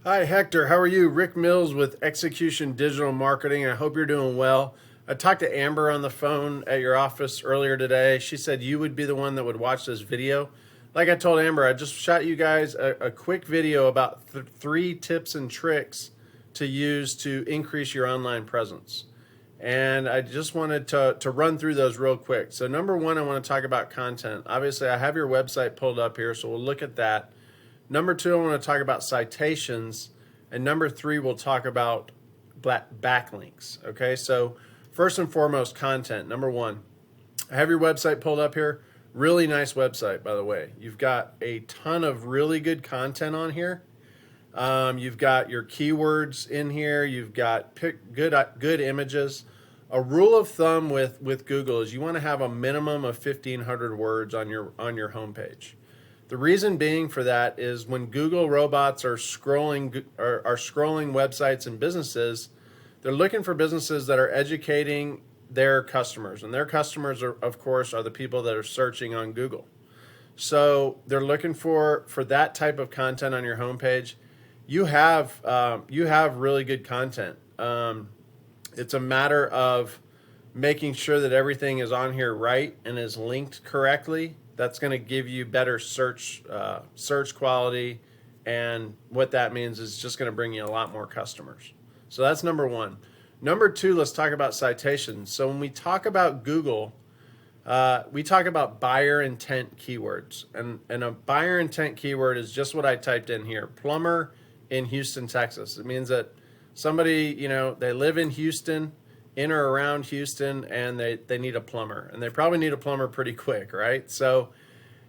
Hi, Hector. How are you? Rick Mills with Execution Digital Marketing. I hope you're doing well. I talked to Amber on the phone at your office earlier today. She said you would be the one that would watch this video. Like I told Amber, I just shot you guys a quick video about three tips and tricks to use to increase your online presence. And I just wanted to run through those real quick. So number one, I want to talk about content. Obviously, I have your website pulled up here, so we'll look at that. Number two, I want to talk about citations. And number three, we'll talk about backlinks. Okay, so first and foremost, content. Number one, I have your website pulled up here. Really nice website, by the way. You've got a ton of really good content on here. You've got your keywords in here. You've got good images. A rule of thumb with Google is you want to have a minimum of 1,500 words on your homepage. The reason being for that is when Google robots are scrolling websites and businesses, they're looking for businesses that are educating their customers, and their customers are, of course, are the people that are searching on Google. So they're looking for that type of content on your homepage. You have really good content. It's a matter of making sure that everything is on here right and is linked correctly. That's going to give you better search quality, and what that means is just going to bring you a lot more customers. So that's number one. Number two, let's talk about citations. So when we talk about Google, we talk about buyer intent keywords, and a buyer intent keyword is just what I typed in here: plumber in Houston, Texas. It means that somebody, they live in Houston, in or around Houston, and they need a plumber, and they probably need a plumber pretty quick, right? So,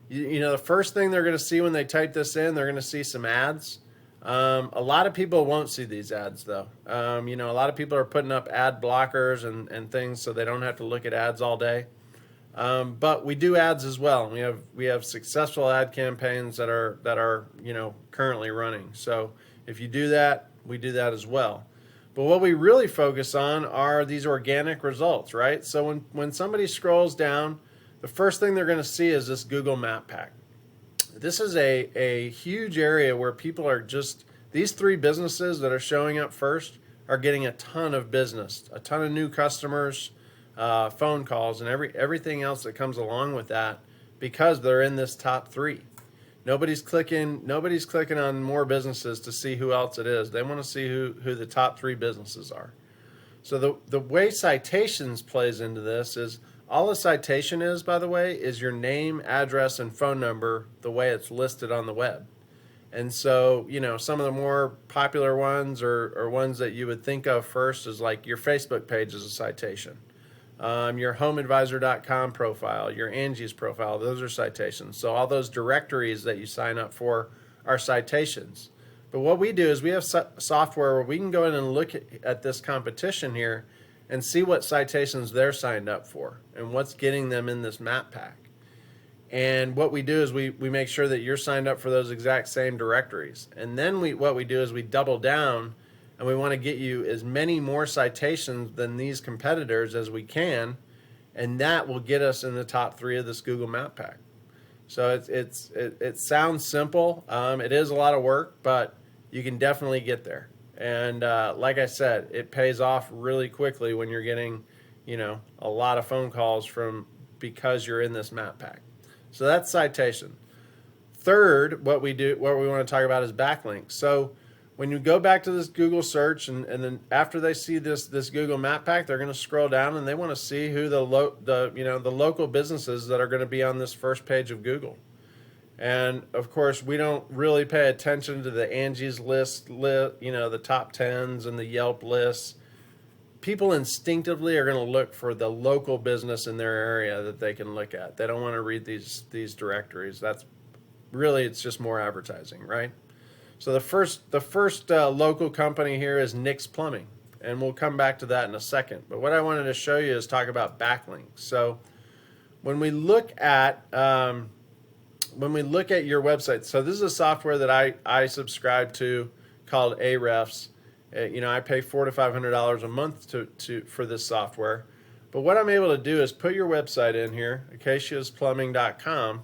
the first thing they're going to see when they type this in, they're going to see some ads. A lot of people won't see these ads, though. A lot of people are putting up ad blockers and things so they don't have to look at ads all day. But we do ads as well. We have successful ad campaigns that are currently running. So if you do that, we do that as well. But what we really focus on are these organic results, right? So when somebody scrolls down, the first thing they're going to see is this Google Map Pack. This is a huge area where people are these three businesses that are showing up first are getting a ton of business, a ton of new customers, phone calls, and everything else that comes along with that, because they're in this top three. Nobody's clicking on more businesses to see who else it is. They want to see who the top three businesses are. So the way citations plays into this is, all a citation is, by the way, is your name, address, and phone number the way it's listed on the web. And so, some of the more popular ones or ones that you would think of first is like your Facebook page is a citation. Your homeadvisor.com profile, your Angie's profile, those are citations. So all those directories that you sign up for are citations. But what we do is we have software where we can go in and look at this competition here and see what citations they're signed up for and what's getting them in this map pack. And what we do is we make sure that you're signed up for those exact same directories. And then what we do is we double down, and we want to get you as many more citations than these competitors as we can, and that will get us in the top three of this Google Map Pack. So it sounds simple. It is a lot of work, but you can definitely get there. And like I said, it pays off really quickly when you're getting, a lot of phone calls because you're in this Map Pack. So that's citation. Third, what we want to talk about is backlinks. So when you go back to this Google search, and then after they see this Google Map Pack, they're going to scroll down and they want to see who the local businesses that are going to be on this first page of Google. And of course, we don't really pay attention to the Angie's list, the top 10s and the Yelp lists. People instinctively are going to look for the local business in their area that they can look at. They don't want to read these directories. It's just more advertising, right? So the first local company here is Nick's Plumbing, and we'll come back to that in a second. But what I wanted to show you is talk about backlinks. So when we look at your website, so this is a software that I subscribe to called Ahrefs. I pay $400 to $500 a month for this software. But what I'm able to do is put your website in here, acaciasplumbing.com,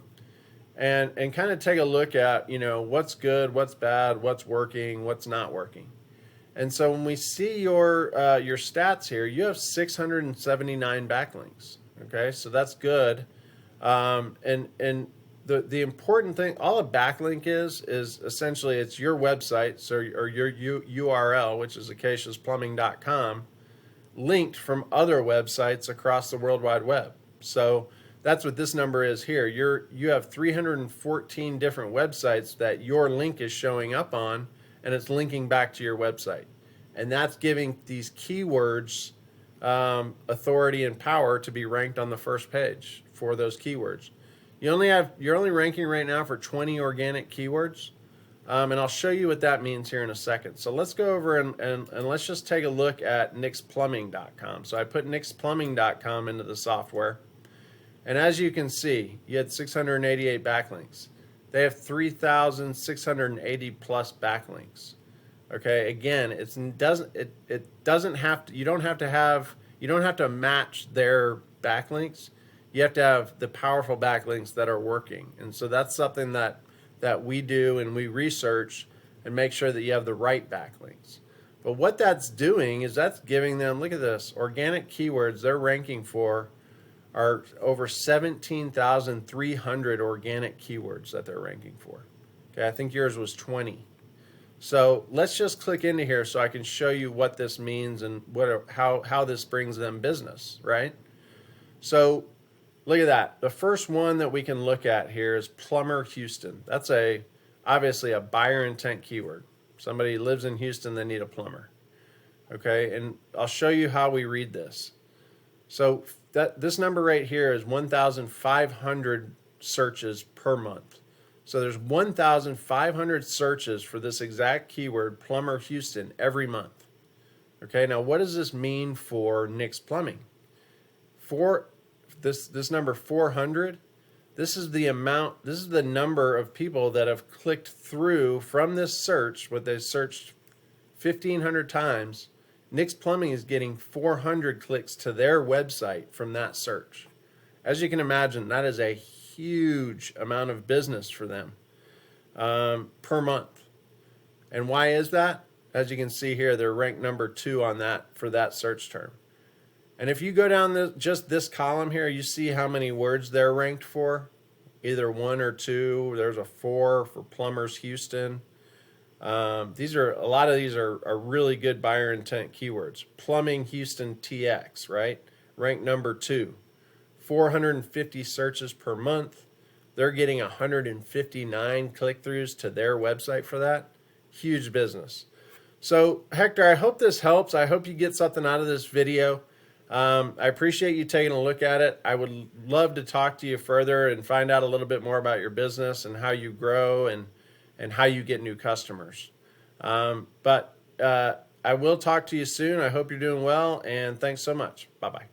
and kind of take a look at, you know, what's good, what's bad, what's working, what's not working. And so when we see your stats here, you have 679 backlinks. Okay, so that's good. And the important thing, all a backlink is essentially it's your website, so or your URL, which is acaciasplumbing.com, linked from other websites across the World Wide Web. So that's what this number is here. You have 314 different websites that your link is showing up on, and it's linking back to your website. And that's giving these keywords authority and power to be ranked on the first page for those keywords. You're only ranking right now for 20 organic keywords. And I'll show you what that means here in a second. So let's go over and let's just take a look at nixplumbing.com. So I put nixplumbing.com into the software. And as you can see, you had 688 backlinks. They have 3,680 plus backlinks. Okay, again, it doesn't have to, you don't have to match their backlinks. You have to have the powerful backlinks that are working. And so that's something that we do, and we research and make sure that you have the right backlinks. But what that's doing is that's giving them, look at this, organic keywords they're ranking for are over 17,300 organic keywords that they're ranking for. Okay, I think yours was 20. So let's just click into here so I can show you what this means and how this brings them business, right? So look at that. The first one that we can look at here is Plumber Houston. That's obviously a buyer intent keyword. Somebody lives in Houston, they need a plumber. Okay, and I'll show you how we read this. So this number right here is 1,500 searches per month. So there's 1,500 searches for this exact keyword, Plumber Houston, every month. Okay, now what does this mean for Nick's Plumbing? For this number 400, this is the number of people that have clicked through from this search, what they searched 1,500 times. Nick's Plumbing is getting 400 clicks to their website from that search. As you can imagine, that is a huge amount of business for them per month. And why is that? As you can see here, they're ranked number 2 on that for that search term. And if you go down just this column here, you see how many words they're ranked for, either 1 or 2. There's a 4 for Plumbers Houston. A lot of these are really good buyer intent keywords. Plumbing Houston TX, right? Ranked number 2. 450 searches per month. They're getting 159 click-throughs to their website for that. Huge business. So Hector, I hope this helps. I hope you get something out of this video. I appreciate you taking a look at it. I would love to talk to you further and find out a little bit more about your business and how you grow and how you get new customers. But I will talk to you soon. I hope you're doing well, and thanks so much. Bye-bye.